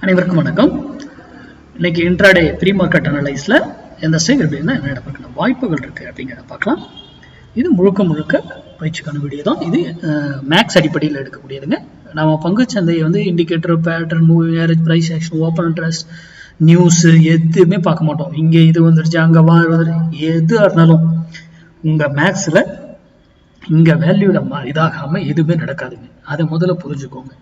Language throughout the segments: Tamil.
அனைவருக்கும் வணக்கம். இன்னைக்கு இன்ட்ராடே ப்ரீ மார்க்கெட் அனலைஸ்ல எந்த ஸ்டேக் எப்படின்னா என்ன நடக்கிற வாய்ப்புகள் இருக்கு அப்படிங்கிறத பார்க்கலாம். இது முழுக்க பயிற்சிக்கான வீடியோ தான். இது மேக்ஸ் அடிப்படையில் எடுக்கக்கூடியதுங்க. நம்ம பங்குச்சந்தையை வந்து indicator, pattern, moving average, price action, open interest, news எதுவுமே பார்க்க மாட்டோம். இங்கே இது வந்துருச்சு, அங்கே வந்துருச்சு, எதுவாக இருந்தாலும் உங்க மேக்ஸ்ல இங்க வேல்யூல இதாகாம எதுவுமே நடக்காதுங்க. அதை முதல்ல புரிஞ்சுக்கோங்க.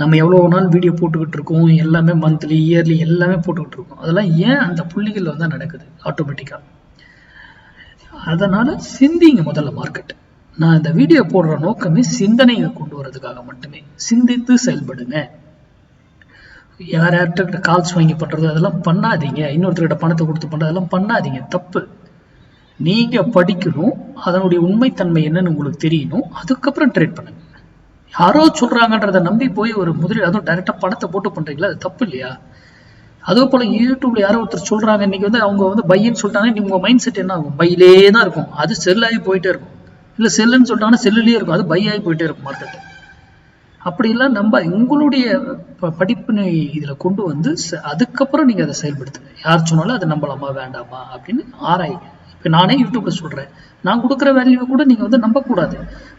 நம்ம எவ்வளோ நாள் வீடியோ போட்டுக்கிட்டு இருக்கோம், எல்லாமே மந்த்லி இயர்லி எல்லாமே போட்டுக்கிட்டு இருக்கோம். அதெல்லாம் ஏன் அந்த புள்ளிகள் வந்து நடக்குது ஆட்டோமேட்டிக்கா. அதனால சிந்திங்க முதல்ல மார்க்கெட். நான் இந்த வீடியோ போடுற நோக்கமே சிந்தனையை கொண்டு வரதுக்காக மட்டுமே. சிந்தித்து செயல்படுங்க. யார்கிட்ட கால்ஸ் வாங்கி பண்றது அதெல்லாம் பண்ணாதீங்க. இன்னொருத்தர்கிட்ட பணத்தை கொடுத்து பண்றது அதெல்லாம் பண்ணாதீங்க, தப்பு. நீங்க படிக்கணும், அதனுடைய உண்மைத்தன்மை என்னன்னு உங்களுக்கு தெரியணும், அதுக்கப்புறம் ட்ரேட் பண்ணுங்க. யாரோ சொல்றாங்கன்றத நம்பி போய் ஒரு முதலீடு, அதுவும் டைரக்டா பணத்தை போட்டு பண்றீங்களா, அது தப்பு இல்லையா? அதே போல யூடியூப்ல யாரோ ஒருத்தர் சொல்றாங்க, இன்னைக்கு வந்து அவங்க வந்து பையன்னு சொல்லிட்டாங்க, உங்க மைண்ட் செட் என்ன ஆகும்? பையிலே தான் இருக்கும். அது செல் ஆகி போயிட்டே இருக்கும். இல்ல செல்லுன்னு சொல்லிட்டாங்கன்னா செல்லுலயே இருக்கும், அது பை ஆகி போயிட்டே இருக்கும் மார்க்கெட். அப்படிலாம் நம்ம உங்களுடைய படிப்பினை இதுல கொண்டு வந்து அதுக்கப்புறம் நீங்க அதை செயல்படுத்துங்க. யார் சொன்னாலும் அதை நம்பலாமா வேண்டாமா அப்படின்னு ஆராயுங்க. இப்போ நானே யூடியூப்ல சொல்றேன், நான் கொடுக்குற வேல்யூவை கூட நீங்க வந்து நம்ப கூடாது.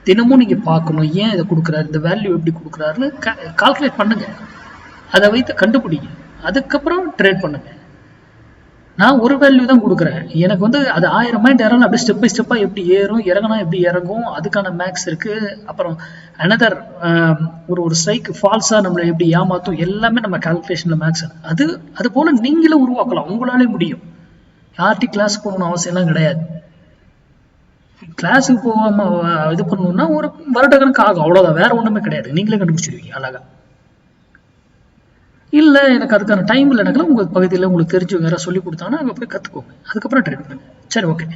தினமும் நீங்க பார்க்கணும், ஏன் இதை கொடுக்குறாரு, இந்த வேல்யூ எப்படி கொடுக்குறாருன்னு கால்குலேட் பண்ணுங்க. அதை வைத்து கண்டுபிடிங்க, அதுக்கப்புறம் ட்ரேட் பண்ணுங்க. நான் ஒரு வேல்யூ தான் கொடுக்குறேன், எனக்கு வந்து அது 1000 மைண்ட் ஏறலாம். அப்படியே ஸ்டெப் பை ஸ்டெப்பா எப்படி ஏறும், இறங்கினா எப்படி இறங்கும், அதுக்கான மேக்ஸ் இருக்கு. அப்புறம் அனதர் ஒரு ஸ்ட்ரைக் ஃபால்ஸா நம்மளை எப்படி ஏமாத்தும், எல்லாமே நம்ம கால்குலேஷன்ல மேக்ஸ். அது போல நீங்களும் உருவாக்கலாம், உங்களாலே முடியும். யார்கிட்டையும் கிளாஸ் போகணும்னு அவசியம்லாம் கிடையாது. கிளாஸுக்கு போகாம இது பண்ணணும்னா ஒரு வருடக்கணக்கு ஆகும், அவ்வளவுதான். வேற ஒண்ணுமே கிடையாது. நீங்களே கண்டுபிடிச்சிருவீங்க அழகா. இல்ல எனக்கு அதுக்கான டைம் இல்லை, எனக்கு உங்க பகுதியில் உங்களுக்கு தெரிஞ்சவங்க யாராவது சொல்லி கொடுத்தாங்கன்னா அங்கே போய் கத்துக்கோங்க, அதுக்கப்புறம் ட்ரேட் பண்ணுங்க. சரி, ஓகே.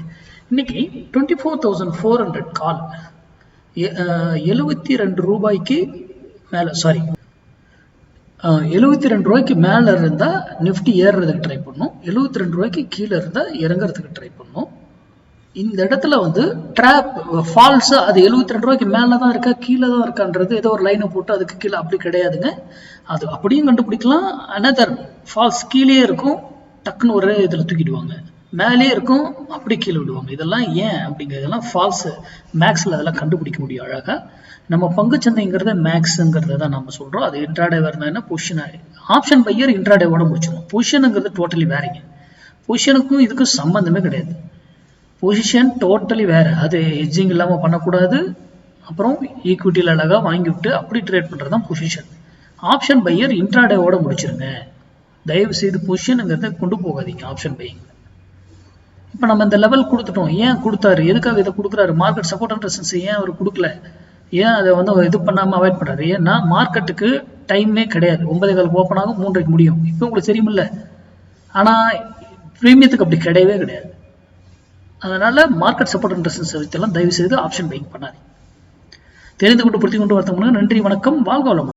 இன்னைக்கு 24,400 கால் 72 ரூபாய்க்கு மேல, சாரி 72 ரூபாய்க்கு மேல இருந்தா நிஃப்டி ஏறுறதுக்கு ட்ரை பண்ணும், 72 ரூபாய்க்கு கீழே இருந்தா இறங்குறதுக்கு ட்ரை பண்ணும். இந்த இடத்துல வந்து ட்ராப் ஃபால்ஸ், அது 72 ரூபாய்க்கு மேலதான் இருக்கா கீழே தான் இருக்கான்றது ஏதோ ஒரு லைனை போட்டு அதுக்கு கீழே அப்படி கிடையாதுங்க. அது அப்படியும் கண்டுபிடிக்கலாம். அனதர் ஃபால்ஸ் கீழே இருக்கும், டக்குன்னு ஒரு இதுல தூக்கிடுவாங்க, மேலே இருக்கும் அப்படி கீழே விடுவாங்க. இதெல்லாம் ஏன் அப்படிங்கிறதெல்லாம் ஃபால்ஸ். மேக்ஸ்ல அதெல்லாம் கண்டுபிடிக்க முடியும் அழகா. நம்ம பங்குச்சந்தைங்கிறத மேக்ஸ்ங்கிறத தான் நம்ம சொல்றோம். அது இன்ட்ராடே வரணும்னா பொசிஷன், ஆப்ஷன் பையர் இன்ட்ராடேவோட முடிச்சிடும். பொசிஷனுங்கிறது டோட்டலி வேறீங்க. பொசிஷனுக்கும் இதுக்கும் சம்பந்தமே கிடையாது. பொசிஷன் டோட்டலி வேற, அது ஹெட்ஜிங் இல்லாம பண்ணக்கூடாது. அப்புறம் ஈக்விட்டியில் அழகா வாங்கி விட்டு அப்படி ட்ரேட் பண்றதுதான் பொசிஷன். ஆப்ஷன் பையர் இன்ட்ராடேவோட முடிச்சிருங்க. தயவு செய்து பொசிஷனுங்கிறத கொண்டு போகாதீங்க ஆப்ஷன் பையிங். இப்ப நம்ம இந்த லெவல் கொடுத்துட்டோம், ஏன் கொடுத்தாரு, எதுக்காக இதை கொடுக்குறாரு, மார்க்கெட் சப்போர்ட் அண்ட் ரெசிஸ்டன்ஸ் ஏன் அவர் கொடுக்கல, ஏன் அதை வந்து இது பண்ணாம அவாய்ட் பண்றாரு? ஏன்னா மார்க்கெட்டுக்கு டைமே கிடையாது. 9:15 ஓப்பன் ஆகும், 3:00 முடியும். இப்போ உங்களுக்கு தெரியுமில்ல. ஆனா பிரீமியத்துக்கு அப்படி கிடையவே கிடையாது. அதனால மார்க்கெட் சப்போர்ட் அண்ட் ரெசிஸ்டன்ஸ் வைத்தெல்லாம் தயவு செய்து ஆப்ஷன் பையிங் பண்ணாதீங்க. தெரிந்து கொண்டு புரிந்து கொண்டு வருத்தம். நன்றி, வணக்கம், வாழ்க வளமுடன்.